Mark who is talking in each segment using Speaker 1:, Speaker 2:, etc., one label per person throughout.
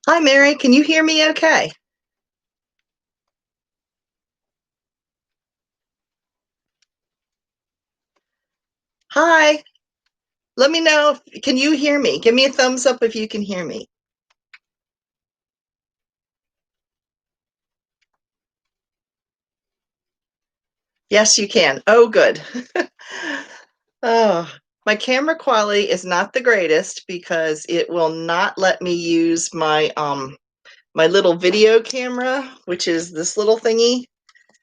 Speaker 1: Hi, Mary. Can you hear me okay? Hi. Let me know. Can you hear me? Give me a thumbs up if you can hear me. Yes, you can. Oh, good. Oh, my camera quality is not the greatest because it will not let me use my my little video camera, which is this little thingy,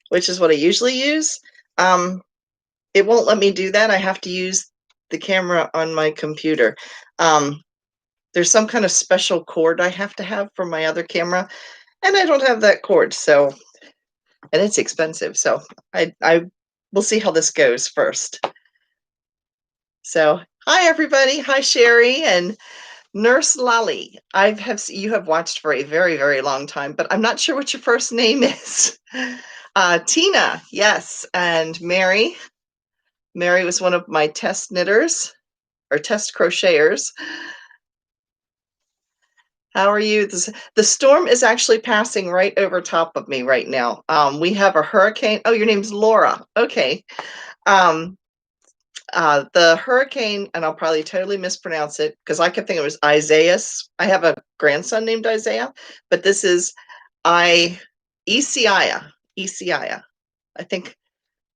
Speaker 1: which is what I usually use. It won't let me do that. I have to use the camera on my computer. There's some kind of special cord I have to have for my other camera, and I don't have that cord, so, and it's expensive, so I we'll see how this goes first. So, hi everybody. Hi Sherry and Nurse Lolly. You have watched for a very, very long time, but I'm not sure what your first name is. Tina, yes, and Mary. Mary was one of my test knitters or test crocheters. How are you? The storm is actually passing right over top of me right now. We have a hurricane. Oh, your name's Laura. Okay. The hurricane, and I'll probably totally mispronounce it because I kept thinking it was Isaias. I have a grandson named Isaiah, but this is Isiah. Isiah. I think,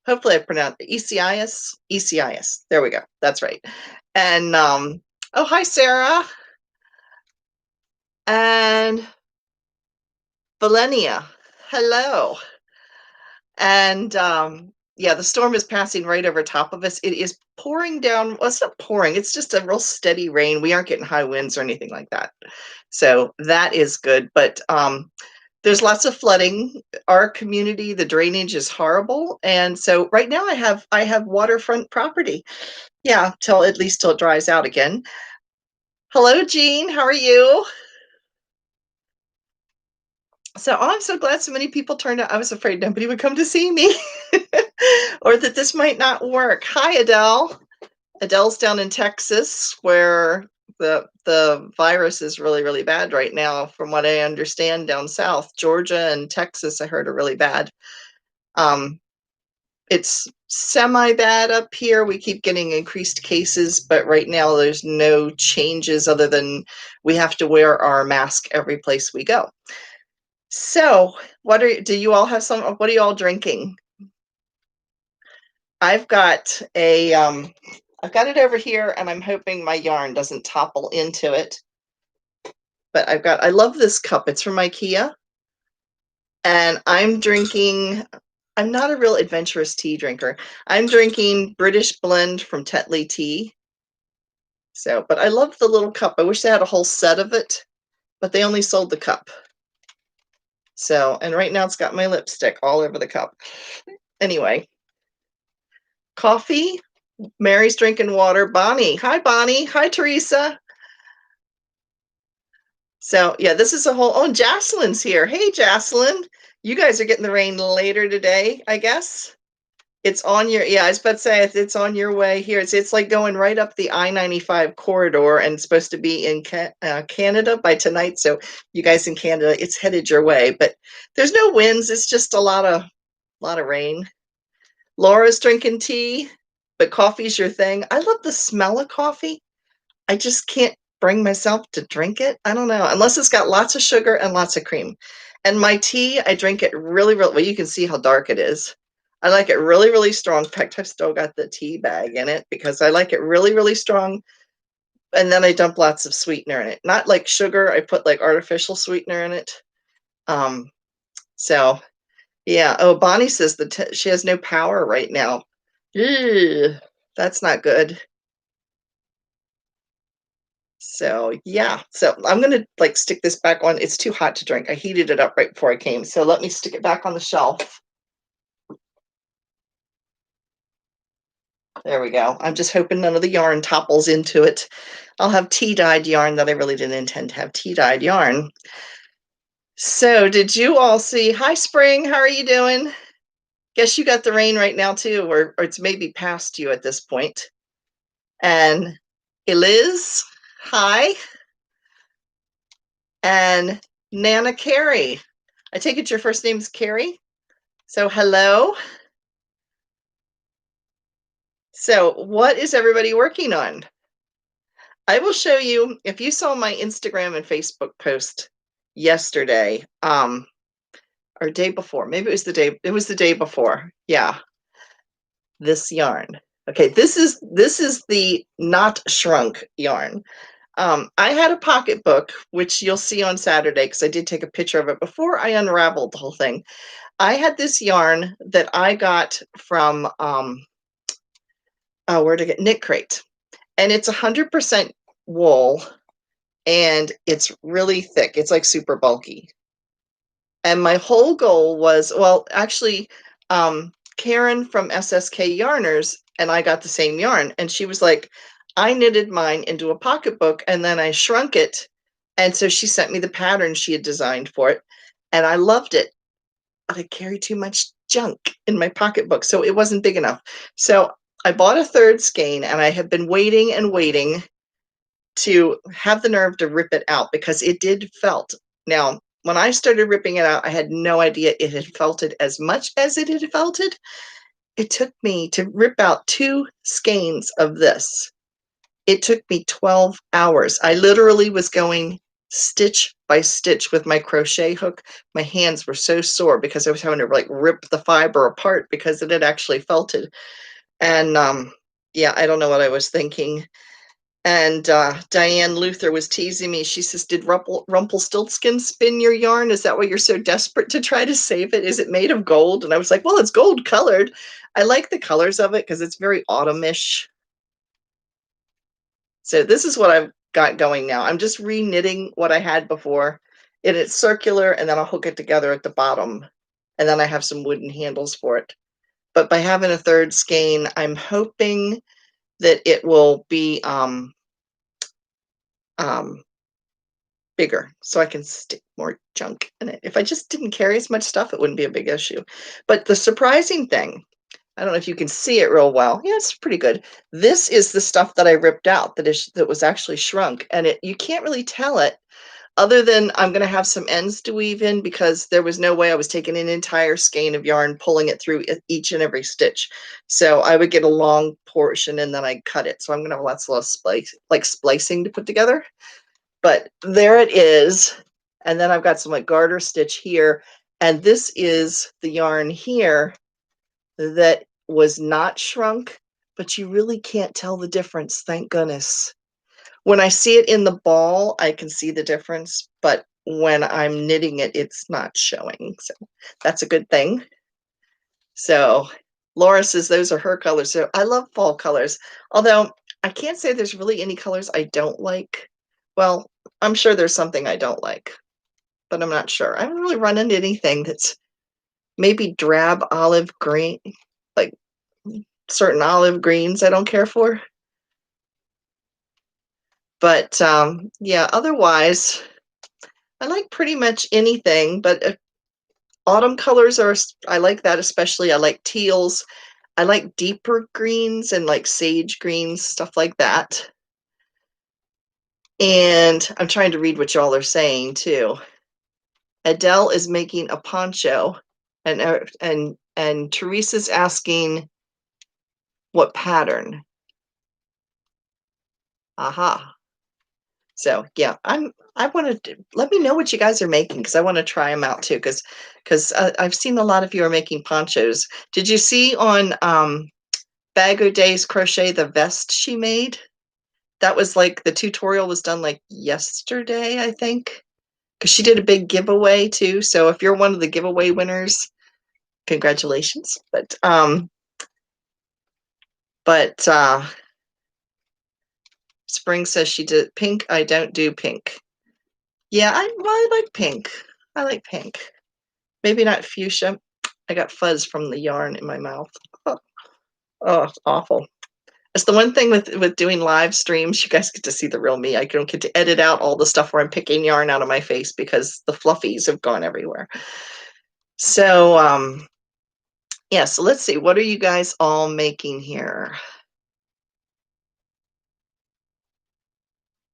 Speaker 1: hopefully I pronounced it Isias. Isias. There we go. That's right. And oh, hi, Sarah. And Valenia, hello. And yeah, the storm is passing right over top of us. It is pouring down. Well, it's not pouring, it's just a real steady rain. We aren't getting high winds or anything like that. So that is good. But there's lots of flooding. Our community, the drainage is horrible. And so right now I have waterfront property. Yeah, at least till it dries out again. Hello, Jean. How are you? So, oh, I'm so glad so many people turned out. I was afraid nobody would come to see me or that this might not work. Hi, Adele. Adele's down in Texas where the virus is really, really bad right now. From what I understand, down south, Georgia and Texas, I heard are really bad. It's semi-bad up here. We keep getting increased cases, but right now there's no changes other than we have to wear our mask every place we go. So, do you all have what are you all drinking? I've got I've got it over here and I'm hoping my yarn doesn't topple into it. But I love this cup. It's from IKEA. And I'm not a real adventurous tea drinker. I'm drinking British Blend from Tetley Tea. So, but I love the little cup. I wish they had a whole set of it, but they only sold the cup. So, and right now it's got my lipstick all over the cup. Anyway, coffee. Mary's drinking water. Bonnie. Hi, Bonnie. Hi, Teresa. So, yeah, this is a whole. Oh, and Jocelyn's here. Hey, Jocelyn. You guys are getting the rain later today, I guess. It's on your, yeah, I was about to say it's on your way here. It's like going right up the I-95 corridor and it's supposed to be in Canada by tonight. So you guys in Canada, it's headed your way, but there's no winds. It's just a lot of rain. Laura's drinking tea, but coffee's your thing. I love the smell of coffee. I just can't bring myself to drink it. I don't know, unless it's got lots of sugar and lots of cream. And my tea, I drink it really, really, well, you can see how dark it is. I like it really, really strong. In fact, I've still got the tea bag in it because I like it really, really strong. And then I dump lots of sweetener in it. Not like sugar, I put like artificial sweetener in it. So, yeah. Oh, Bonnie says that she has no power right now. Ew, that's not good. So, yeah. So I'm going to like stick this back on. It's too hot to drink. I heated it up right before I came. So let me stick it back on the shelf. There we go. I'm just hoping none of the yarn topples into it. I'll have tea-dyed yarn that I really didn't intend to have tea-dyed yarn. So did you all see? Hi, Spring. How are you doing? Guess you got the rain right now too, or it's maybe past you at this point. And Eliz, hi. And Nana Carey. I take it your first name is Carey? So hello. So what is everybody working on? I will show you, if you saw my Instagram and Facebook post yesterday, or day before, maybe it was the day before. Yeah. This yarn. Okay, this is the not shrunk yarn. I had a pocketbook, which you'll see on Saturday, because I did take a picture of it before I unraveled the whole thing. I had this yarn that I got from where to get Knit Crate, and it's 100% wool, and it's really thick. It's like super bulky. And my whole goal was, well, actually, Karen from SSK Yarners and I got the same yarn, and she was like, I knitted mine into a pocketbook and then I shrunk it. And so she sent me the pattern she had designed for it, and I loved it. But I carried too much junk in my pocketbook, so it wasn't big enough. So I bought a third skein, and I have been waiting and waiting to have the nerve to rip it out, because it did felt. Now, when I started ripping it out, I had no idea it had felted as much as it had felted. It took me to rip out 2 skeins of this. It took me 12 hours. I literally was going stitch by stitch with my crochet hook. My hands were so sore because I was having to like rip the fiber apart because it had actually felted. And yeah, I don't know what I was thinking. And Diane Luther was teasing me. She says, did Rumpelstiltskin spin your yarn? Is that why you're so desperate to try to save it? Is it made of gold? And I was like, well, it's gold colored. I like the colors of it because it's very autumnish. So this is what I've got going now. I'm just re-knitting what I had before. And it's circular, and then I'll hook it together at the bottom. And then I have some wooden handles for it. But by having a third skein, I'm hoping that it will be bigger, so I can stick more junk in it. If I just didn't carry as much stuff, it wouldn't be a big issue. But the surprising thing, I don't know if you can see it real well. Yeah, it's pretty good. This is the stuff that I ripped out that was actually shrunk, and you can't really tell it, other than I'm going to have some ends to weave in, because there was no way I was taking an entire skein of yarn, pulling it through each and every stitch. So I would get a long portion and then I'd cut it. So I'm going to have lots of splicing to put together. But there it is. And then I've got some like garter stitch here. And this is the yarn here that was not shrunk, but you really can't tell the difference, thank goodness. When I see it in the ball, I can see the difference, but when I'm knitting it, it's not showing. So that's a good thing. So Laura says those are her colors. So I love fall colors, although I can't say there's really any colors I don't like. Well, I'm sure there's something I don't like, but I'm not sure. I haven't really run into anything that's maybe drab olive green, like certain olive greens I don't care for. But yeah, otherwise, I like pretty much anything, but autumn colors I like that especially. I like teals. I like deeper greens and like sage greens, stuff like that. And I'm trying to read what y'all are saying too. Adele is making a poncho, and Teresa's asking what pattern. Aha. So yeah, I want to let me know what you guys are making, because I want to try them out too. Because I've seen a lot of you are making ponchos. Did you see on Bag O' Day's Crochet the vest she made? That was like the tutorial was done like yesterday, I think, because she did a big giveaway too. So if you're one of the giveaway winners, congratulations. But Spring says she did pink. I don't do pink. Yeah, I like pink. I like pink. Maybe not fuchsia. I got fuzz from the yarn in my mouth. Oh, awful. It's the one thing with doing live streams, you guys get to see the real me. I don't get to edit out all the stuff where I'm picking yarn out of my face because the fluffies have gone everywhere. So Yeah, so let's see, what are you guys all making here?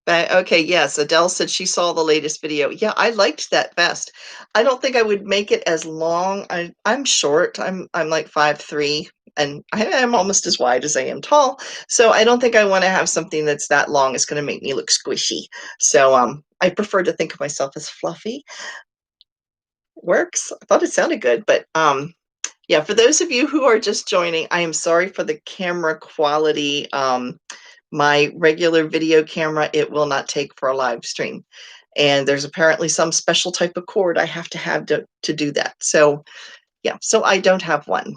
Speaker 1: Okay, yes, Adele said she saw the latest video. Yeah, I liked that vest. I don't think I would make it as long. I'm short. I'm like 5'3", and I'm almost as wide as I am tall. So I don't think I want to have something that's that long. It's going to make me look squishy. So I prefer to think of myself as fluffy. Works. I thought it sounded good, but yeah, for those of you who are just joining, I am sorry for the camera quality. My regular video camera, it will not take for a live stream. And there's apparently some special type of cord I have to do that. So yeah, so I don't have one.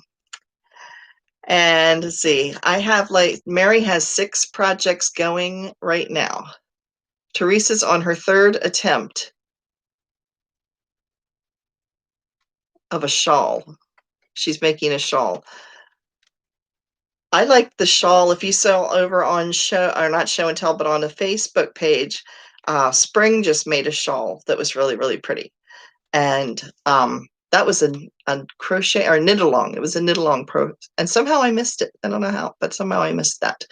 Speaker 1: And let's see, I have Mary has 6 projects going right now. Teresa's on her 3rd attempt of a shawl. She's making a shawl. I like the shawl. If you saw over on not show and tell, but on a Facebook page, Spring just made a shawl that was really, really pretty. And that was a crochet or knit along. It was a knit along pro, and somehow I missed it. I don't know how, but somehow I missed that.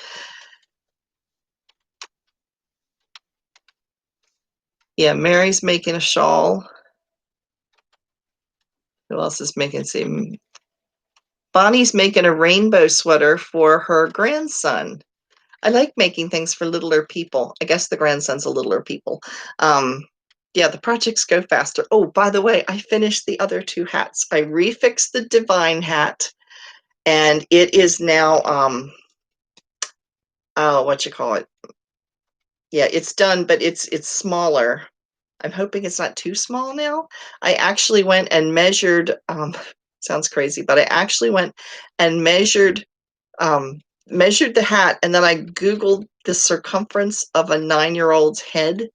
Speaker 1: Yeah, Mary's making a shawl. Who else is making? See, Bonnie's making a rainbow sweater for her grandson. I like making things for littler people. I guess the grandson's a littler people. Yeah, the projects go faster. Oh, by the way, I finished the other 2 hats. I refixed the Divine hat, and it is now, oh, what you call it? Yeah, it's done, but it's smaller. I'm hoping it's not too small now. I actually went and measured, sounds crazy, but I actually went and measured the hat, and then I Googled the circumference of a 9-year-old's head,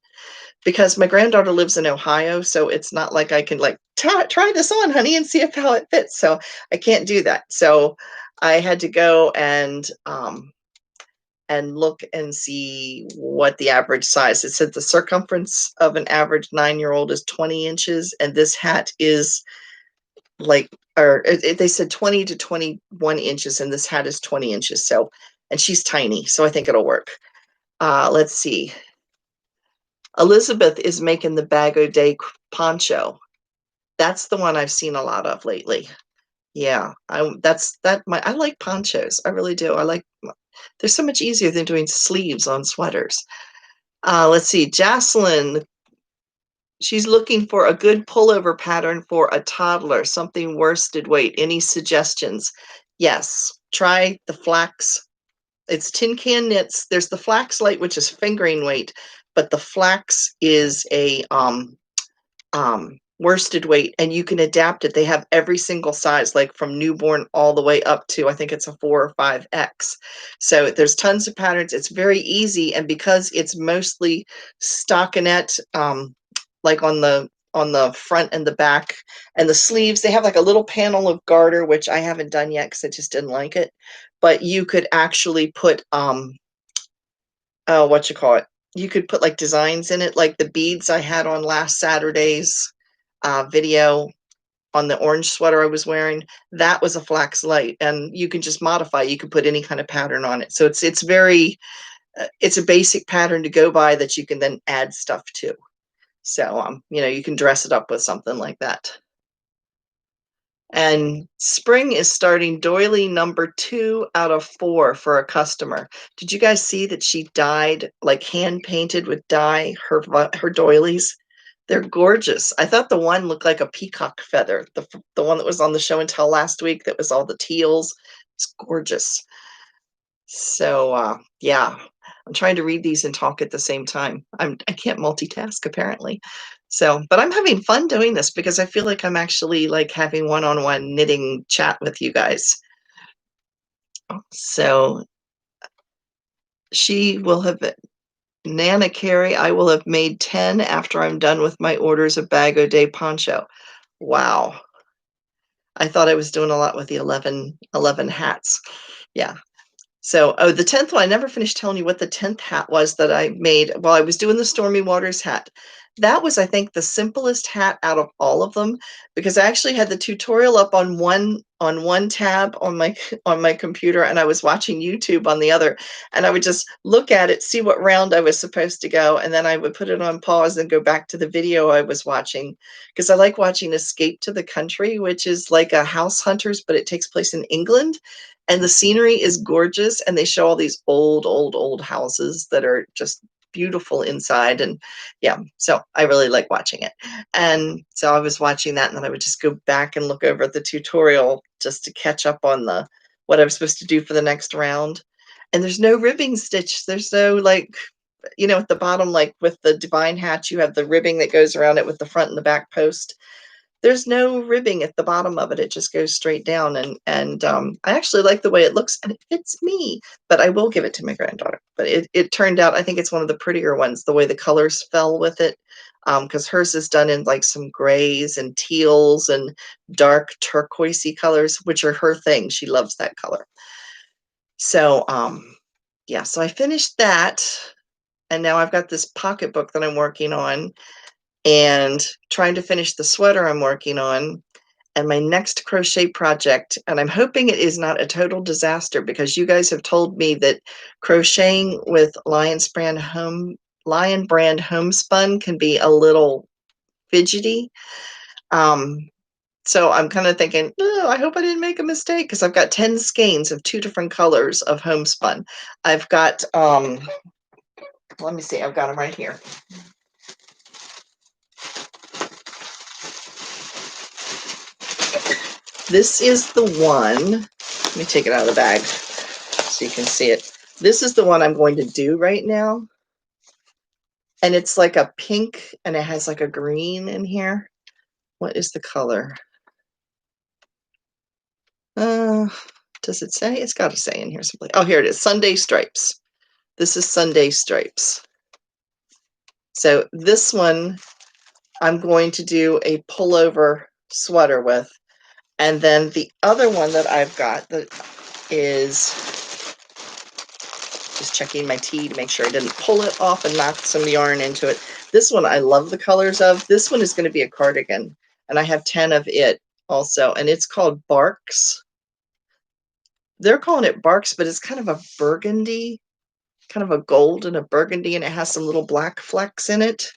Speaker 1: because my granddaughter lives in Ohio, so it's not like I can try this on, honey, and see how it fits. So I can't do that. So I had to go and look and see what the average size. It said the circumference of an average 9-year-old is 20 inches, and this hat is they said 20 to 21 inches, and this hat is 20 inches. So, and she's tiny, so I think it'll work. Let's see. Elizabeth is making the Bag O' Day poncho. That's the one I've seen a lot of lately. Yeah, I like ponchos. I really do. They're so much easier than doing sleeves on sweaters. Let's see, Jocelyn, she's looking for a good pullover pattern for a toddler, something worsted weight. Any suggestions? Yes, try the flax. It's Tin Can Knits. There's the Flax Light, which is fingering weight, but the flax is a worsted weight, and you can adapt it. They have every single size, like from newborn all the way up to, I think it's a 4 or 5X. So there's tons of patterns. It's very easy, and because it's mostly stockinette, like on the front and the back, and the sleeves, they have like a little panel of garter, which I haven't done yet because I just didn't like it. But you could actually put what you call it? You could put like designs in it, like the beads I had on last Saturday's video on the orange sweater I was wearing. That was a flax light, and you can just modify. You can put any kind of pattern on it. So it's very it's a basic pattern to go by that you can then add stuff to. So you can dress it up with something like that. And Spring is starting doily number 2 out of 4 for a customer. Did you guys see that she dyed, like hand painted with dye, her doilies? They're gorgeous. I thought the one looked like a peacock feather. The one that was on the show and tell last week that was all the teals. It's gorgeous. So yeah, I'm trying to read these and talk at the same time. I can't multitask apparently. So, but I'm having fun doing this because I feel like I'm actually like having one-on-one knitting chat with you guys. So she will have, Nana Carey, I will have made 10 after I'm done with my orders of Bag O' Day poncho. Wow. I thought I was doing a lot with the 11 hats. Yeah. So, the 10th one, I never finished telling you what the 10th hat was that I made while I was doing the Stormy Waters hat. That was, I think, the simplest hat out of all of them, because I actually had the tutorial up on one tab on my on my computer, and I was watching YouTube on the other, and I would just look at it, see what round I was supposed to go, and then I would put it on pause and go back to the video I was watching, because I like watching Escape to the Country, which is like a House Hunters, but it takes place in England, and the scenery is gorgeous, and they show all these old houses that are just beautiful inside, and yeah, so I really like watching it. And so I was watching that, and then I would just go back and look over at the tutorial just to catch up on the what I was supposed to do for the next round. And there's no ribbing stitch. There's no like, at the bottom, like with the divine hatch, you have the ribbing that goes around it with the front and the back post. There's no ribbing at the bottom of it. It just goes straight down, and I actually like the way it looks, and it fits me. But I will give it to my granddaughter. But it turned out, I think it's one of the prettier ones, the way the colors fell with it, because hers is done in like some grays and teals and dark turquoisey colors, which are her thing. She loves that color. So yeah, so I finished that, and now I've got this pocketbook that I'm working on, and trying to finish the sweater I'm working on, and my next crochet project, and I'm hoping it is not a total disaster, because you guys have told me that crocheting with Lion Brand homespun can be a little fidgety. So I'm kind of thinking, oh, I hope I didn't make a mistake, because I've got 10 skeins of 2 different colors of homespun. I've got, let me see, I've got them right here. This is the one, let me take it out of the bag so you can see it. This is the one I'm going to do right now. And it's like a pink, and it has like a green in here. What is the color? Does it say? It's got to say in here simply. Oh, here it is, Sunday Stripes. This is Sunday Stripes. So this one I'm going to do a pullover sweater with. And then the other one that I've got that is, just checking my tea to make sure I didn't pull it off and knock some yarn into it. This one I love the colors of. This one is going to be a cardigan, and I have 10 of it also, and it's called Barks. They're calling it Barks, but it's kind of a burgundy, kind of a gold and a burgundy, and it has some little black flecks in it.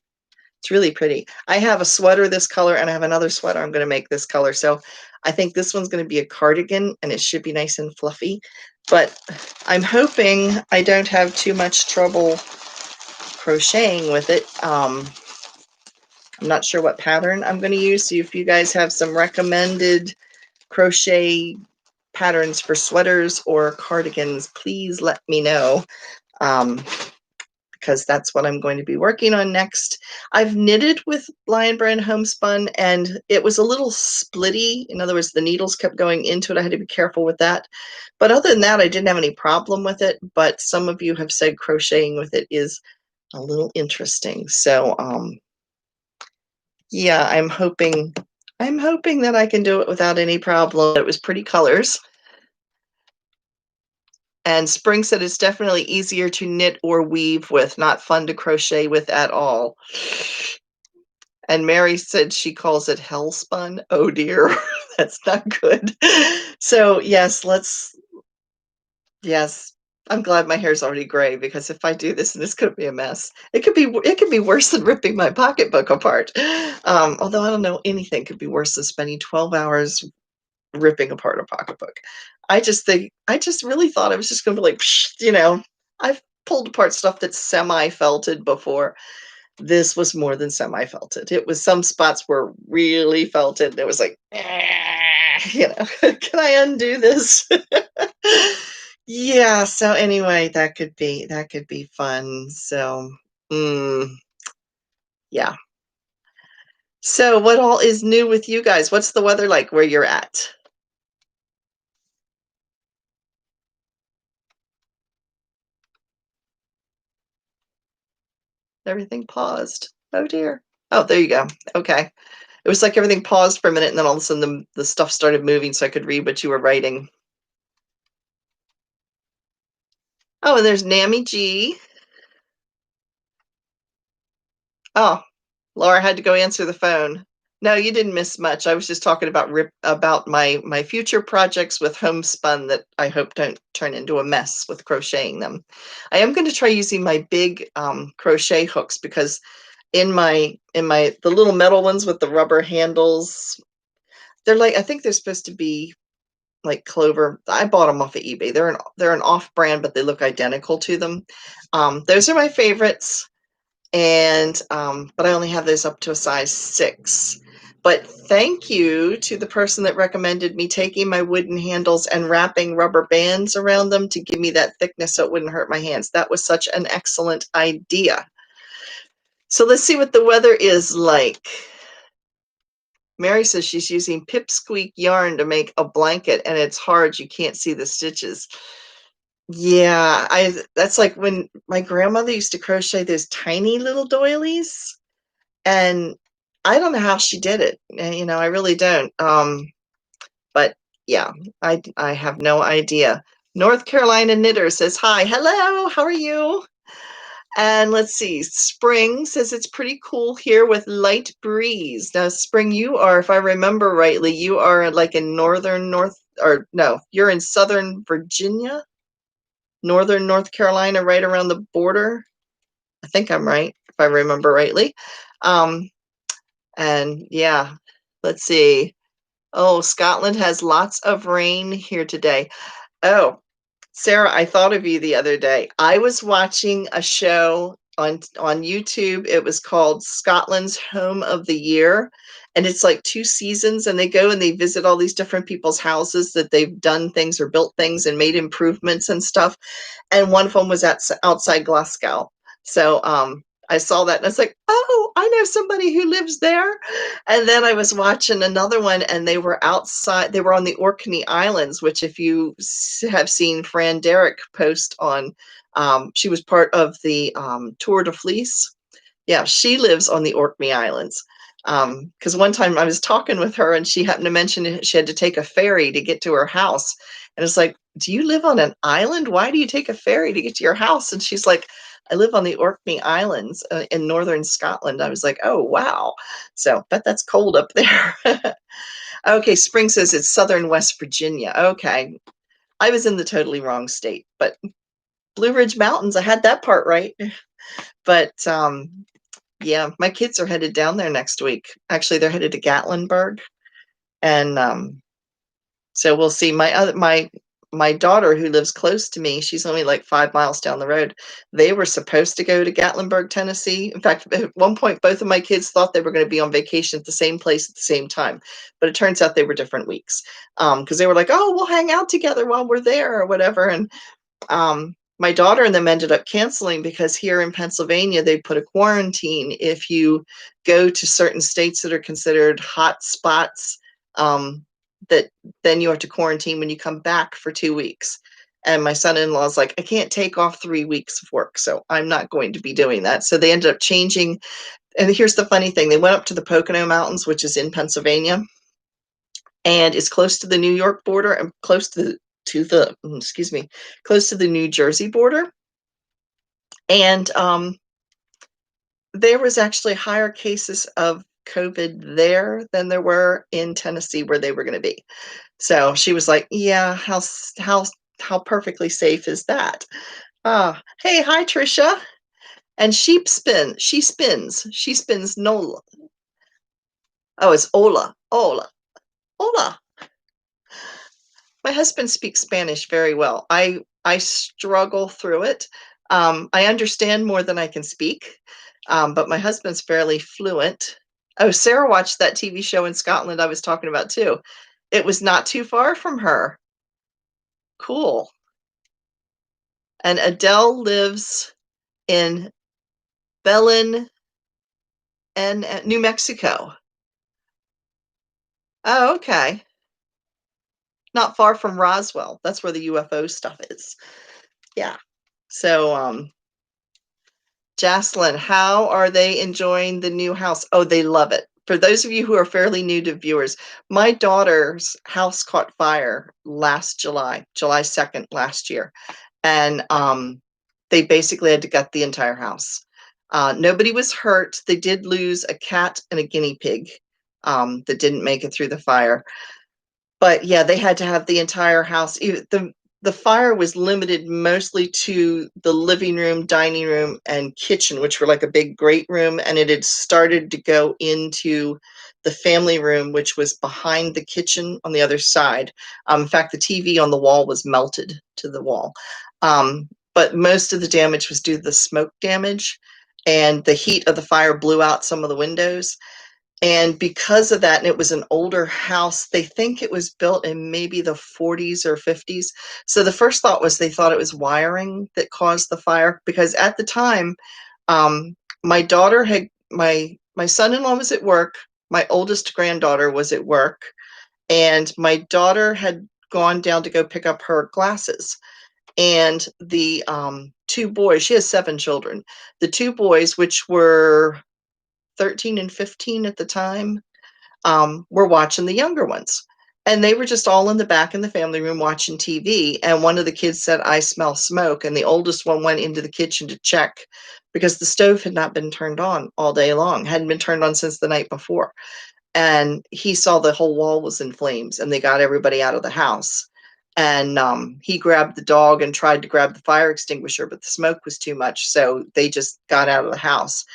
Speaker 1: It's really pretty. I have a sweater this color, and I have another sweater I'm going to make this color. So I think this one's going to be a cardigan, and it should be nice and fluffy. But I'm hoping I don't have too much trouble crocheting with it. I'm not sure what pattern I'm going to use. So if you guys have some recommended crochet patterns for sweaters or cardigans, please let me know. Because that's what I'm going to be working on next. I've knitted with Lion Brand Homespun, and it was a little splitty. In other words, the needles kept going into it. I had to be careful with that. But other than that, I didn't have any problem with it. But some of you have said crocheting with it is a little interesting. So yeah, I'm hoping that I can do it without any problem. It was pretty colors. And Spring said it's definitely easier to knit or weave with, not fun to crochet with at all. And Mary said she calls it hellspun. Oh dear, that's not good. So yes, yes, I'm glad my hair's already gray, because if I do this, this could be a mess. It could be worse than ripping my pocketbook apart. Although I don't know, anything could be worse than spending 12 hours ripping apart a pocketbook. I just really thought I was just going to be like, psh, I've pulled apart stuff that's semi-felted before. This was more than semi-felted. It was, some spots were really felted. It was like, can I undo this? Yeah, so anyway, that could be fun. So, yeah. So what all is new with you guys? What's the weather like where you're at? Everything paused. Oh dear. Oh, there you go. Okay. It was like everything paused for a minute, and then all of a sudden the stuff started moving so I could read what you were writing. Oh, and there's Nammy G. Oh, Laura had to go answer the phone. No, you didn't miss much. I was just talking about my future projects with homespun that I hope don't turn into a mess with crocheting them. I am going to try using my big crochet hooks because in the little metal ones with the rubber handles, they're like, I think they're supposed to be like clover. I bought them off of eBay. They're an off brand, but they look identical to them. Those are my favorites. And but I only have those up to a size 6. But thank you to the person that recommended me taking my wooden handles and wrapping rubber bands around them to give me that thickness so it wouldn't hurt my hands. That was such an excellent idea. So let's see what the weather is like. Mary says she's using pipsqueak yarn to make a blanket and it's hard. You can't see the stitches. Yeah, that's like when my grandmother used to crochet those tiny little doilies. And I don't know how she did it. You know, I really don't. But yeah, I have no idea. North Carolina Knitter says, hi, hello, how are you? And let's see, Spring says it's pretty cool here with light breeze. Now, Spring, you are, if I remember rightly, you are like in you're in Southern Virginia, Northern North Carolina, right around the border. I think I'm right, if I remember rightly. And yeah, let's see. Oh, Scotland has lots of rain here today. Oh, Sarah, I thought of you the other day. I was watching a show on YouTube. It was called Scotland's Home of the Year. And it's like 2 seasons, and they go and they visit all these different people's houses that they've done things or built things and made improvements and stuff. And one of them was outside Glasgow. So I saw that and I was like, oh, I know somebody who lives there. And then I was watching another one and they were outside, they were on the Orkney Islands, which if you have seen Fran Derrick post on, she was part of the Tour de Fleece. Yeah, she lives on the Orkney Islands. Because one time I was talking with her and she happened to mention she had to take a ferry to get to her house. And it's like, do you live on an island? Why do you take a ferry to get to your house? And she's like, I live on the Orkney Islands in northern Scotland. I was like, oh, wow. So, bet that's cold up there. Okay, Spring says it's southern West Virginia. Okay. I was in the totally wrong state, but Blue Ridge Mountains, I had that part right. But yeah, my kids are headed down there next week. Actually, they're headed to Gatlinburg. And so we'll see. My daughter, who lives close to me, she's only like 5 miles down the road. They were supposed to go to Gatlinburg, Tennessee. In fact, at one point, both of my kids thought they were going to be on vacation at the same place at the same time. But it turns out they were different weeks because they were like, oh, we'll hang out together while we're there or whatever. And my daughter and them ended up canceling because here in Pennsylvania, they put a quarantine if you go to certain states that are considered hot spots. That then you have to quarantine when you come back for 2 weeks. And my son-in-law is like, I can't take off 3 weeks of work, so I'm not going to be doing that. So they ended up changing. And here's the funny thing. They went up to the Pocono Mountains, which is in Pennsylvania, and is close to the New York border and close to the New Jersey border. And there was actually higher cases of COVID there than there were in Tennessee where they were going to be. So she was like, yeah, how perfectly safe is that? Hey, hi, Trisha. And she spins Nola. Oh, it's Ola. My husband speaks Spanish very well. I struggle through it. I understand more than I can speak, but my husband's fairly fluent. Oh, Sarah watched that TV show in Scotland I was talking about too. It was not too far from her. Cool. And Adele lives in Belen and New Mexico. Oh, okay. Not far from Roswell. That's where the UFO stuff is. Yeah. So, Jocelyn, how are they enjoying the new house? Oh, they love it. For those of you who are fairly new to viewers, my daughter's house caught fire last July 2nd last year. And they basically had to gut the entire house. Nobody was hurt. They did lose a cat and a guinea pig that didn't make it through the fire. But yeah, they had to have the entire house. The fire was limited mostly to the living room, dining room, and kitchen, which were like a big great room, and it had started to go into the family room, which was behind the kitchen on the other side. In fact, the TV on the wall was melted to the wall. But most of the damage was due to the smoke damage, and the heat of the fire blew out some of the windows. And because of that, and it was an older house, they think it was built in maybe the 40s or 50s. So the first thought was they thought it was wiring that caused the fire, because at the time, my daughter had my son-in-law was at work, my oldest granddaughter was at work, and my daughter had gone down to go pick up her glasses. And the two boys, she has 7 children, the 2 boys, which were 13 and 15 at the time, were watching the younger ones. And they were just all in the back in the family room watching TV. And one of the kids said, "I smell smoke." And the oldest one went into the kitchen to check because the stove had not been turned on all day long, hadn't been turned on since the night before. And he saw the whole wall was in flames, and they got everybody out of the house. And he grabbed the dog and tried to grab the fire extinguisher, but the smoke was too much. So they just got out of the house.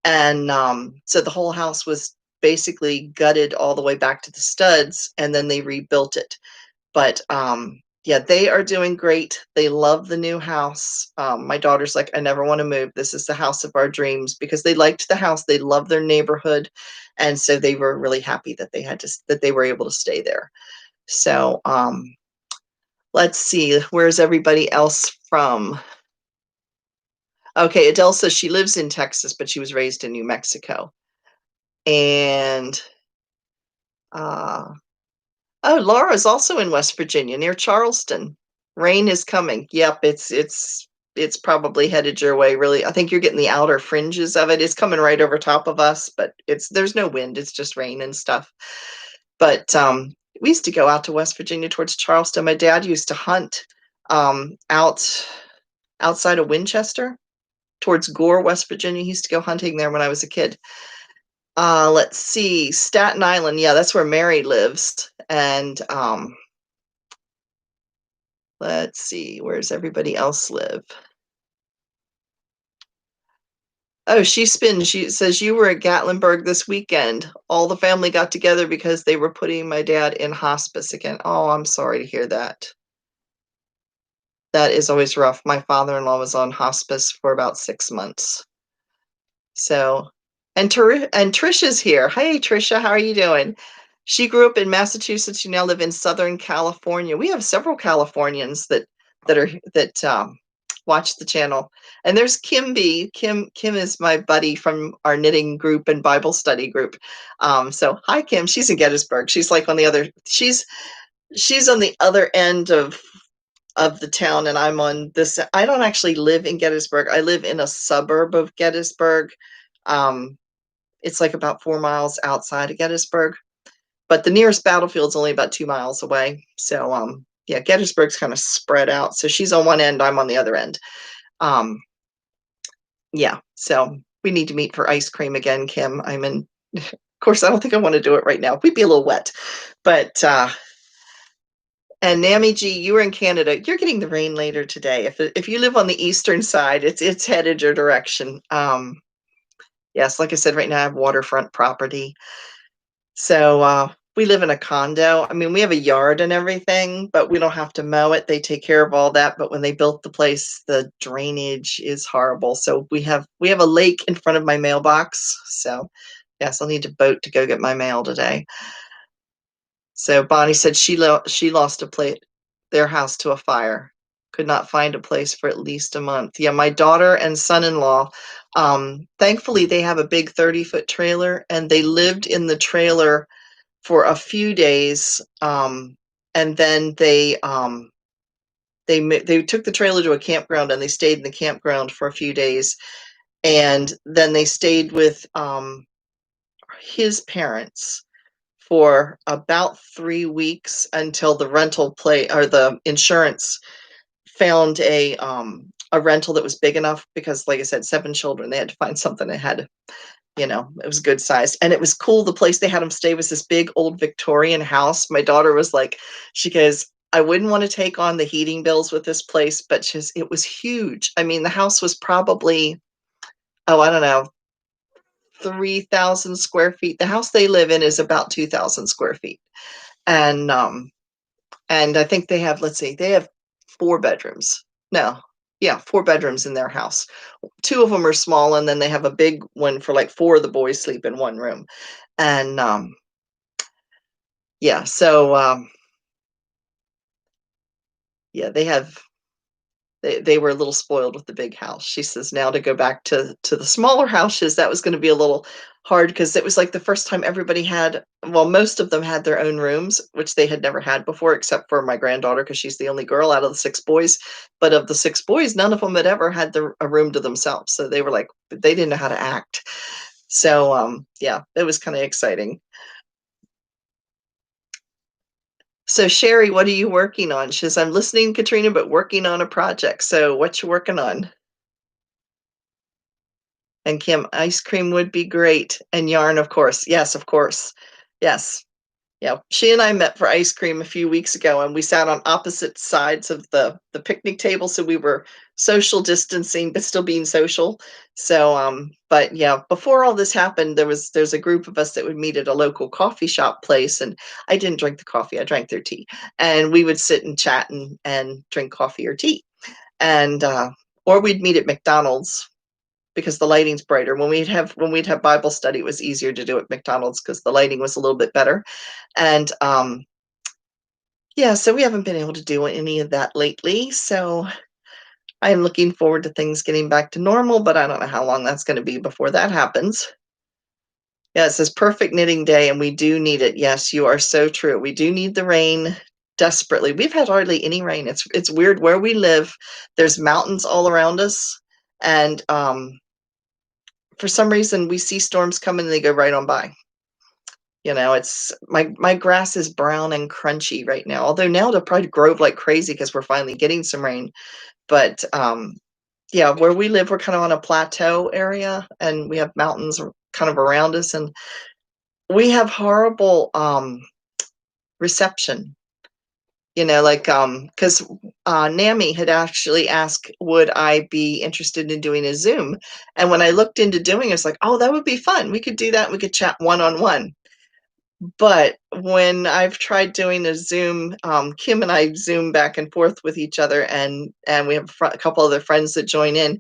Speaker 1: And so the whole house was basically gutted all the way back to the studs, and then they rebuilt it. But yeah, they are doing great. They love the new house. My daughter's like, "I never want to move. This is the house of our dreams," because they liked the house. They loved their neighborhood. And so they were really happy that they were able to stay there. So let's see, where's everybody else from? Okay, Adele says she lives in Texas, but she was raised in New Mexico. And oh, Laura's also in West Virginia near Charleston. Rain is coming. Yep, it's probably headed your way, really. I think you're getting the outer fringes of it. It's coming right over top of us, but there's no wind. It's just rain and stuff. But we used to go out to West Virginia towards Charleston. My dad used to hunt outside of Winchester towards Gore, West Virginia. He used to go hunting there when I was a kid. Let's see, Staten Island. Yeah, that's where Mary lives. And let's see, where's everybody else live? Oh, she says you were at Gatlinburg this weekend. All the family got together because they were putting my dad in hospice again. Oh, I'm sorry to hear that. That is always rough. My father-in-law was on hospice for about 6 months. So, and Trisha's here. Hey, Trisha, how are you doing? She grew up in Massachusetts. She now live in Southern California. We have several Californians that watch the channel. And there's Kim B. Kim is my buddy from our knitting group and Bible study group. So hi, Kim. She's in Gettysburg. She's like on the other. She's on the other end of the town, and I'm on this. I don't actually live in Gettysburg. I live in a suburb of Gettysburg. It's like about 4 miles outside of Gettysburg, but the nearest battlefield's only about 2 miles away. So yeah, Gettysburg's kind of spread out. So she's on one end, I'm on the other end. Yeah, so we need to meet for ice cream again, Kim. Of course, I don't think I want to do it right now. We'd be a little wet, but and Nami G, you were in Canada. You're getting the rain later today. If you live on the eastern side, it's headed your direction. Yes, like I said, right now I have waterfront property. So we live in a condo. I mean, we have a yard and everything, but we don't have to mow it. They take care of all that. But when they built the place, the drainage is horrible. So we have a lake in front of my mailbox. So yes, I'll need a boat to go get my mail today. So Bonnie said she lost their house to a fire. Could not find a place for at least a month. Yeah, my daughter and son-in-law, thankfully they have a big 30-foot trailer, and they lived in the trailer for a few days, and then they took the trailer to a campground, and they stayed in the campground for a few days, and then they stayed with his parents for about 3 weeks until the rental or the insurance found a a rental that was big enough because, like I said, 7 children. They had to find something that had, you know, it was good sized. And it was cool. The place they had them stay was this big old Victorian house. My daughter was like, she goes, I wouldn't want to take on the heating bills with this place, but just it was huge. I mean, the house was probably, oh, I don't know, 3,000 square feet. The house they live in is about 2,000 square feet. And I think they have, let's see, they have 4 bedrooms. No, yeah, 4 bedrooms in their house. 2 of them are small, and then they have a big one for like 4 of the boys sleep in one room. And yeah, so yeah, they were a little spoiled with the big house. She says now to go back to the smaller houses, that was going to be a little hard because it was like the first time everybody had, well, most of them had their own rooms, which they had never had before, except for my granddaughter because she's the only girl out of the 6 boys. But of the 6 boys, none of them had ever had a room to themselves. So they were like, they didn't know how to act. So yeah, it was kind of exciting. So Sherry, what are you working on? She says, I'm listening, Katrina, but working on a project. So what you working on? And Kim, ice cream would be great. And yarn, of course. Yes, of course. Yes. Yeah. She and I met for ice cream a few weeks ago, and we sat on opposite sides of the picnic table. So we were social distancing, but still being social. So but yeah, before all this happened, there's a group of us that would meet at a local coffee shop place. And I didn't drink the coffee, I drank their tea. And we would sit and chat and drink coffee or tea. And or we'd meet at McDonald's because the lighting's brighter. When we'd have Bible study, it was easier to do at McDonald's because the lighting was a little bit better. And yeah, so we haven't been able to do any of that lately. So I'm looking forward to things getting back to normal, but I don't know how long that's going to be before that happens. Yeah, it says perfect knitting day, and we do need it. Yes, you are so true. We do need the rain desperately. We've had hardly any rain. It's weird where we live. There's mountains all around us, and for some reason we see storms coming and they go right on by. You know, it's my grass is brown and crunchy right now. Although now it'll probably grow like crazy because we're finally getting some rain. But yeah, where we live, we're kind of on a plateau area, and we have mountains kind of around us, and we have horrible reception. You know, like because NAMI had actually asked, would I be interested in doing a Zoom? And when I looked into doing it, it's like, oh, that would be fun. We could do that. We could chat one-on-one. But when I've tried doing a Zoom, Kim and I Zoom back and forth with each other, and we have a couple other friends that join in.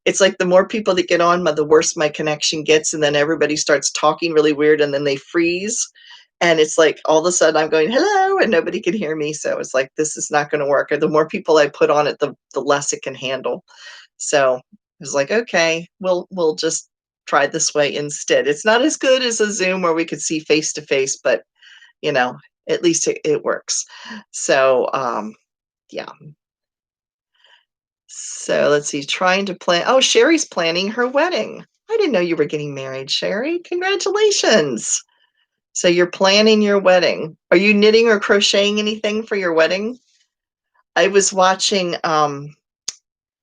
Speaker 1: It's like the more people that get on, the worse my connection gets, and then everybody starts talking really weird, and then they freeze. And it's like all of a sudden I'm going, hello, and nobody can hear me. So it's like, this is not going to work. Or the more people I put on it, the less it can handle. So it's like, okay, we'll just try this way instead. It's not as good as a Zoom where we could see face to face, but you know, at least it works. So yeah. So let's see, trying to plan. Oh, Sherry's planning her wedding. I didn't know you were getting married, Sherry. Congratulations. So you're planning your wedding. Are you knitting or crocheting anything for your wedding? I was watching,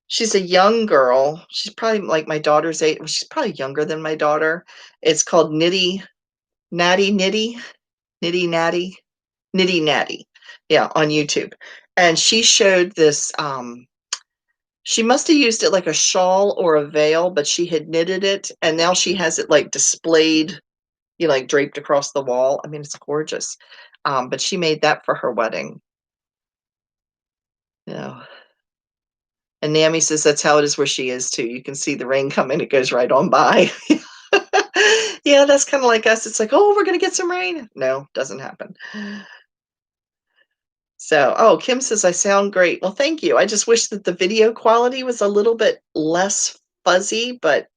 Speaker 1: she's a young girl. She's probably like my daughter's age. Well, she's probably younger than my daughter. It's called Nitty Natty, Nitty Natty. Yeah, on YouTube. And she showed this, she must have used it like a shawl or a veil, but she had knitted it, and now she has it like displayed, you know, like draped across the wall. I mean, it's gorgeous. But she made that for her wedding. You know. And Nami says that's how it is where she is too. You can see the rain coming, it goes right on by. Yeah, that's kind of like us. It's like, oh, we're gonna get some rain. No, doesn't happen. So, oh, Kim says I sound great. Well, thank you. I just wish that the video quality was a little bit less fuzzy, but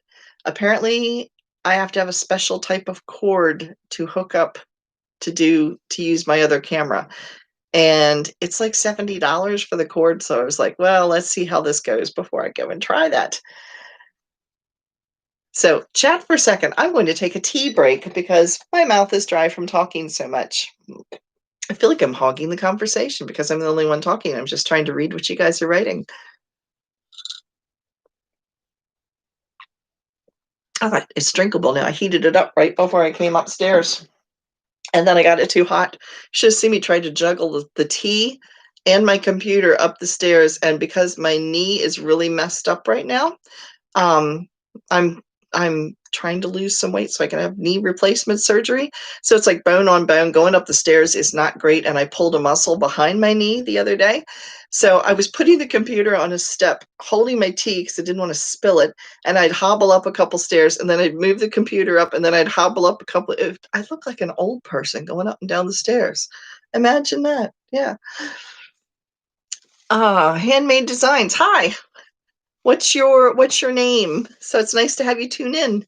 Speaker 1: apparently I have to have a special type of cord to hook up to use my other camera. And it's like $70 for the cord. So I was like, well, let's see how this goes before I go and try that. So chat for a second. I'm going to take a tea break because my mouth is dry from talking so much. I feel like I'm hogging the conversation because I'm the only one talking. I'm just trying to read what you guys are writing. All right, it's drinkable now. I heated it up right before I came upstairs, and then I got it too hot. You should have seen me try to juggle the tea and my computer up the stairs, and because my knee is really messed up right now, um, I'm I'm trying to lose some weight so I can have knee replacement surgery. So it's like bone on bone. Going up the stairs is not great, and I pulled a muscle behind my knee the other day. So I was putting the computer on a step, holding my tea because I didn't want to spill it, and I'd hobble up a couple stairs, and then I'd move the computer up, and then I'd hobble up a couple. I look like an old person going up and down the stairs. Imagine that. Yeah. Handmade designs. Hi. What's your name? So it's nice to have you tune in.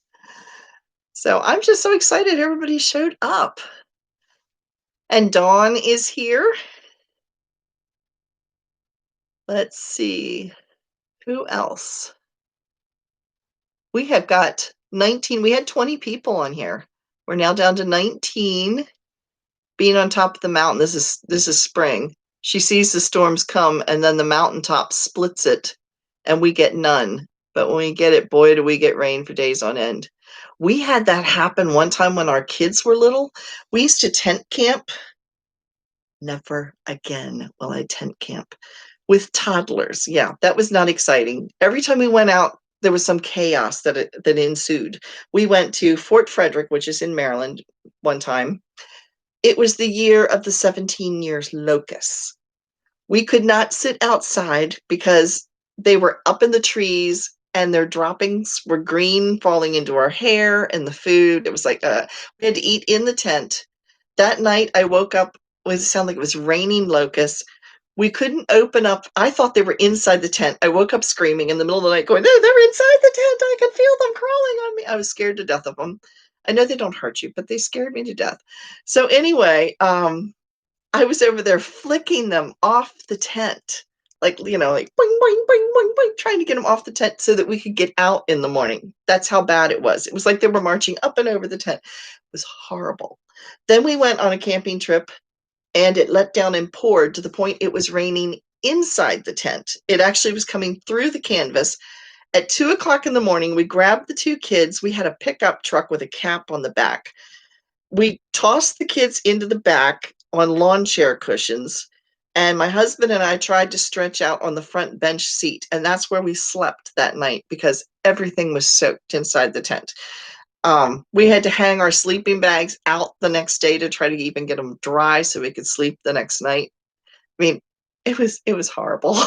Speaker 1: So I'm just so excited everybody showed up. And Dawn is here. Let's see. Who else? We have got 19. We had 20 people on here. We're now down to 19. Being on top of the mountain. This is spring. She sees the storms come, and then the mountaintop splits it, and we get none. But when we get it, boy, do we get rain for days on end. We had that happen one time when our kids were little. We used to tent camp. Never again will I tent camp with toddlers. Yeah, that was not exciting. Every time we went out, there was some chaos that ensued. We went to Fort Frederick, which is in Maryland, one time. It was the year of the 17 years locusts. We could not sit outside because they were up in the trees and their droppings were green falling into our hair and the food. It was like we had to eat in the tent. That night I woke up, it sounded like it was raining locusts. We couldn't open up. I thought they were inside the tent. I woke up screaming in the middle of the night going, no, they're inside the tent. I could feel them crawling on me. I was scared to death of them. I know they don't hurt you, but they scared me to death. So anyway, I was over there flicking them off the tent, like, like boing, boing, boing, boing, boing, trying to get them off the tent so that we could get out in the morning. That's how bad it was. It was like they were marching up and over the tent. It was horrible. Then we went on a camping trip, and it let down and poured to the point it was raining inside the tent. It actually was coming through the canvas. At 2:00 in the morning, we grabbed the two kids. We had a pickup truck with a cap on the back. We tossed the kids into the back on lawn chair cushions, and my husband and I tried to stretch out on the front bench seat, and that's where we slept that night because everything was soaked inside the tent. We had to hang our sleeping bags out the next day to try to even get them dry so we could sleep the next night. I mean, it was horrible.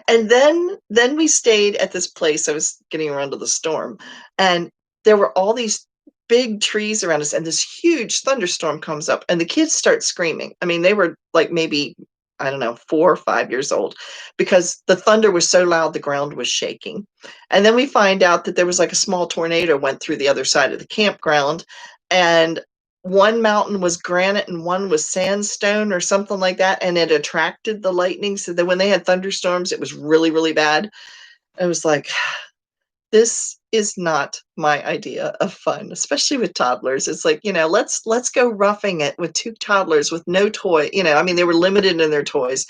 Speaker 1: And then we stayed at this place. I was getting around to the storm, and there were all these big trees around us, and this huge thunderstorm comes up, and the kids start screaming. I mean, they were like maybe, I don't know, 4 or 5 years old, because the thunder was so loud the ground was shaking. And then we find out that there was like a small tornado went through the other side of the campground, and one mountain was granite and one was sandstone or something like that, and it attracted the lightning, so that when they had thunderstorms, it was really, really bad. I was like, this is not my idea of fun, especially with toddlers. It's like, let's go roughing it with two toddlers with no toy. I mean, they were limited in their toys.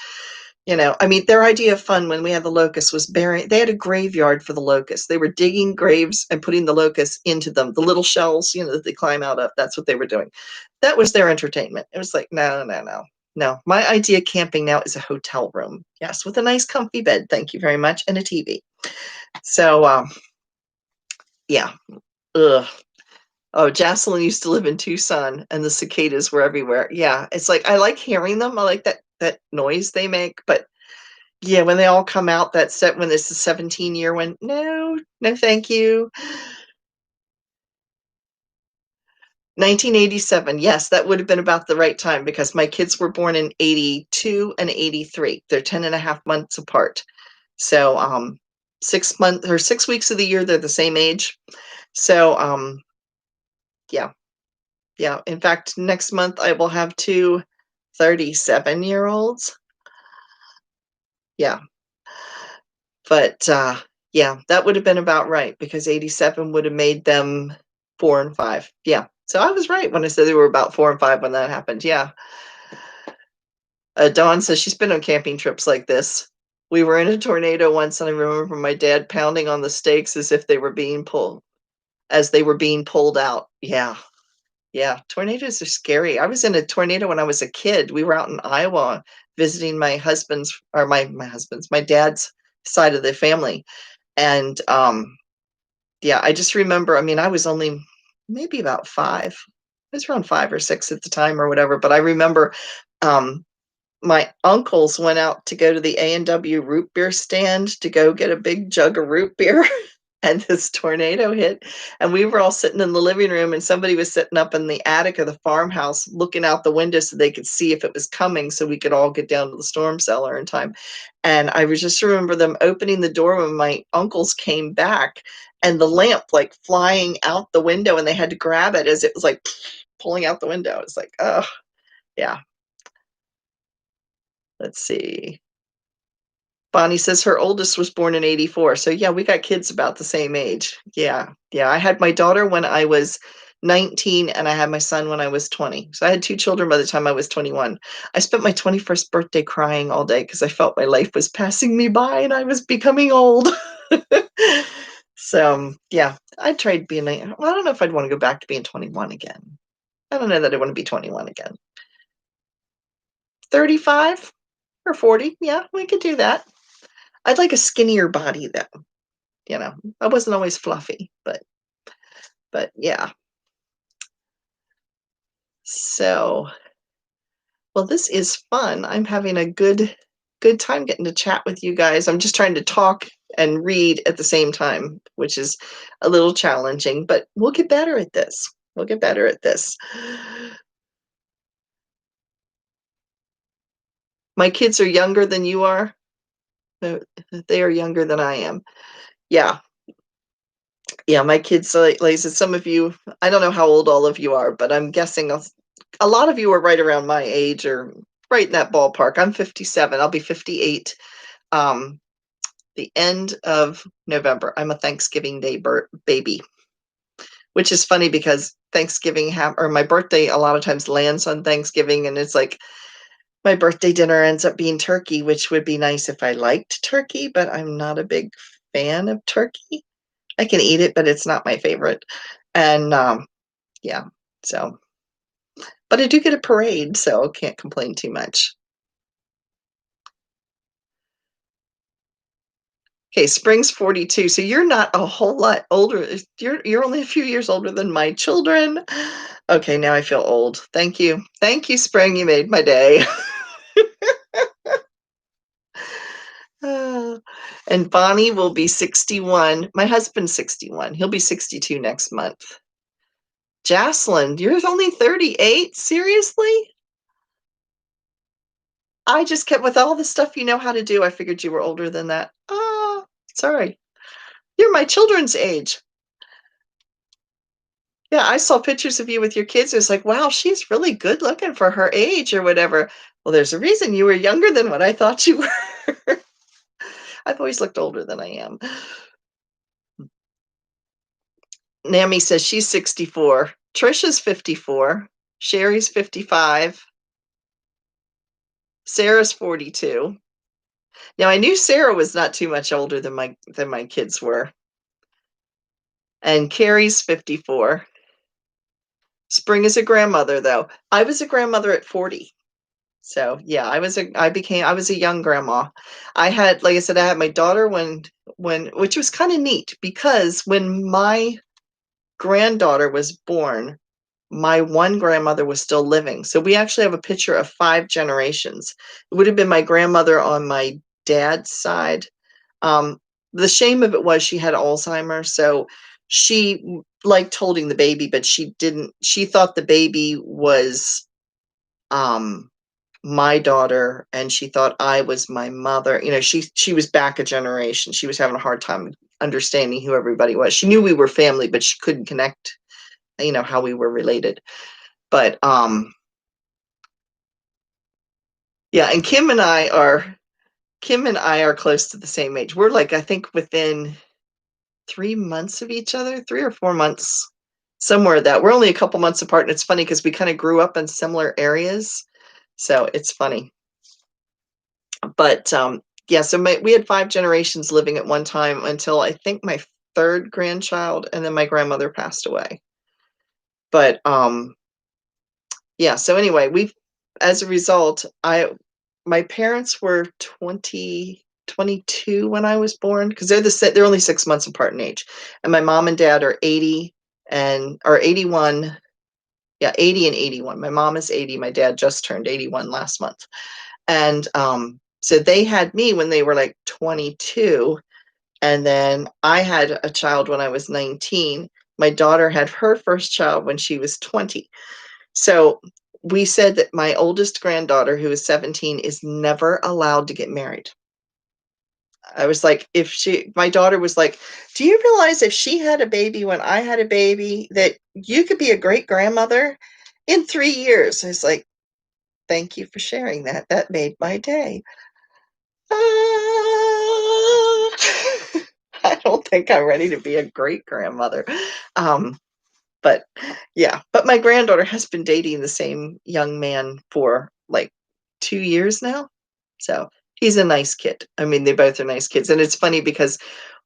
Speaker 1: I mean, their idea of fun when we had the locusts was burying. They had a graveyard for the locusts. They were digging graves and putting the locusts into them, the little shells, that they climb out of. That's what they were doing. That was their entertainment. It was like, no, no, no. No, my idea of camping now is a hotel room. Yes, with a nice comfy bed. Thank you very much. And a TV. So, yeah. Ugh. Oh, Jocelyn used to live in Tucson, and the cicadas were everywhere. Yeah, it's like I like hearing them. I like that noise they make, but yeah, when they all come out, that set when it's the 17-year one, no, no, thank you. 1987, yes, that would have been about the right time because my kids were born in 82 and 83. They're 10 and a half months apart. So 6 months or 6 weeks of the year, they're the same age. So yeah. Yeah. In fact, next month I will have two 37-year-olds. Yeah. But yeah, that would have been about right because 87 would have made them 4 and 5. Yeah. So I was right when I said they were about 4 and 5 when that happened. Yeah. Dawn says she's been on camping trips like this. We were in a tornado once, and I remember my dad pounding on the stakes as if they were being pulled. as they were being pulled out. Yeah. Yeah, tornadoes are scary. I was in a tornado when I was a kid. We were out in Iowa visiting my husband's or my husband's, my dad's side of the family. And yeah, I just remember, I mean, I was only maybe about 5. I was around 5 or 6 at the time or whatever, but I remember um my uncles went out to go to the A&W root beer stand to go get a big jug of root beer, and this tornado hit, and we were all sitting in the living room, and somebody was sitting up in the attic of the farmhouse looking out the window so they could see if it was coming so we could all get down to the storm cellar in time. And I was just remember them opening the door when my uncles came back, and the lamp, like, flying out the window, and they had to grab it as it was, like, pulling out the window. It's like, oh, yeah. Let's see. Bonnie says her oldest was born in '84. So yeah, we got kids about the same age. Yeah. Yeah. I had my daughter when I was 19 and I had my son when I was 20. So I had 2 children by the time I was 21. I spent my 21st birthday crying all day because I felt my life was passing me by and I was becoming old. So yeah, I tried being well, I don't know if I'd want to go back to being 21 again. I don't know that I want to be 21 again. 35 or 40. Yeah, we could do that. I'd like a skinnier body though. You know, I wasn't always fluffy, but yeah. So, well, this is fun. I'm having a good time getting to chat with you guys. I'm just trying to talk and read at the same time, which is a little challenging, but we'll get better at this. We'll get better at this. My kids are younger than you are. They are younger than I am. Yeah. Yeah, my kids, like I said, some of you, I don't know how old all of you are, but I'm guessing a lot of you are right around my age or right in that ballpark. I'm 57. I'll be 58 um, the end of November. I'm a Thanksgiving Day baby, which is funny because Thanksgiving or my birthday a lot of times lands on Thanksgiving, and it's like my birthday dinner ends up being turkey, which would be nice if I liked turkey, but I'm not a big fan of turkey. I can eat it, but it's not my favorite. And yeah, so, but I do get a parade, so can't complain too much. Okay, spring's 42, so you're not a whole lot older. You're only a few years older than my children. Okay, now I feel old. Thank you. Thank you, spring. You made my day. And Bonnie will be 61. My husband's 61. He'll be 62 next month. Jocelyn, you're only 38? Seriously? I just kept with all the stuff you know how to do, I figured you were older than that. Ah, sorry. You're my children's age. Yeah, I saw pictures of you with your kids. It was like, wow, she's really good looking for her age or whatever. Well, there's a reason you were younger than what I thought you were. I've always looked older than I am. Nami says she's 64. Trisha's 54. Sherry's 55. Sarah's 42. Now I knew Sarah was not too much older than my kids were. And Carrie's 54. Spring is a grandmother though. I was a grandmother at 40. So yeah, I was a young grandma. I had, like I said, I had my daughter when which was kind of neat because when my granddaughter was born, my one grandmother was still living. So we actually have a picture of 5 generations. It would have been my grandmother on my dad's side. Um, the shame of it was she had Alzheimer's, so she liked holding the baby, but she thought the baby was my daughter and she thought I was my mother. You know, she was back a generation. She was having a hard time understanding who everybody was. She knew we were family, but she couldn't connect, you know, how we were related. But yeah, and Kim and I are close to the same age. We're like, I think within 3 months of each other, 3 or 4 months, somewhere that we're only a couple months apart. And it's funny because we kind of grew up in similar areas. So it's funny. But yeah, so we had 5 generations living at one time until I think my third grandchild, and then my grandmother passed away. But yeah, so anyway, as a result, my parents were 22 when I was born, because they're only 6 months apart in age, and my mom and dad are 80 and or 81. Yeah, 80 and 81. My mom is 80. My dad just turned 81 last month. And so they had me when they were like 22. And then I had a child when I was 19. My daughter had her first child when she was 20. So we said that my oldest granddaughter, who is 17, is never allowed to get married. I was like, my daughter was like, do you realize if she had a baby when I had a baby, that you could be a great grandmother in 3 years? I was like, thank you for sharing that. That made my day. Ah. I don't think I'm ready to be a great grandmother. But yeah, but my granddaughter has been dating the same young man for like 2 years now. So he's a nice kid. I mean, they both are nice kids. And it's funny because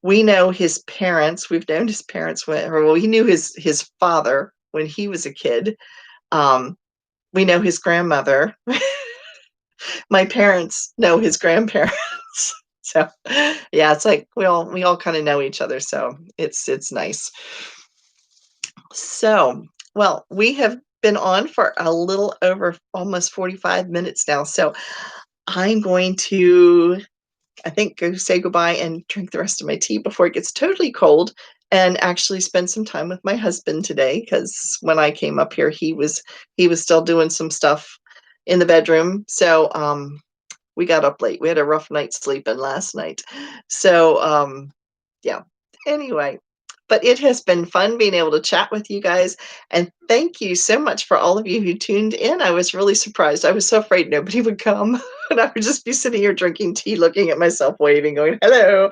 Speaker 1: we know his parents. We've known his parents he knew his father when he was a kid. Um, we know his grandmother. My parents know his grandparents. So yeah, it's like we all kind of know each other. So it's nice. So, well, we have been on for a little over almost 45 minutes now. So I'm going to, I think, go say goodbye and drink the rest of my tea before it gets totally cold, and actually spend some time with my husband today, because when I came up here, he was still doing some stuff in the bedroom. So we got up late. We had a rough night's sleeping last night. So yeah. Anyway, but it has been fun being able to chat with you guys, and thank you so much for all of you who tuned in. I was really surprised. I was so afraid nobody would come, and I would just be sitting here drinking tea, looking at myself, waving, going, "Hello."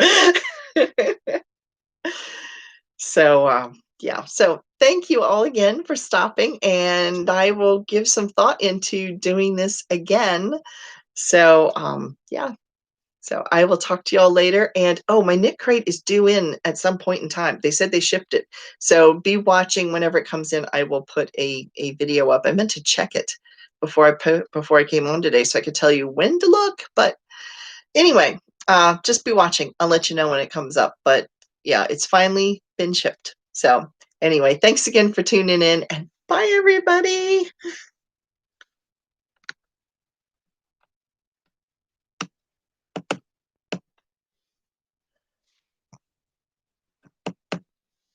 Speaker 1: So, yeah. So thank you all again for stopping, and I will give some thought into doing this again. So, yeah. So I will talk to y'all later. And oh, my knit crate is due in at some point in time. They said they shipped it. So be watching whenever it comes in. I will put a video up. I meant to check it before I came on today so I could tell you when to look. But anyway, just be watching. I'll let you know when it comes up. But yeah, it's finally been shipped. So anyway, thanks again for tuning in, and bye everybody.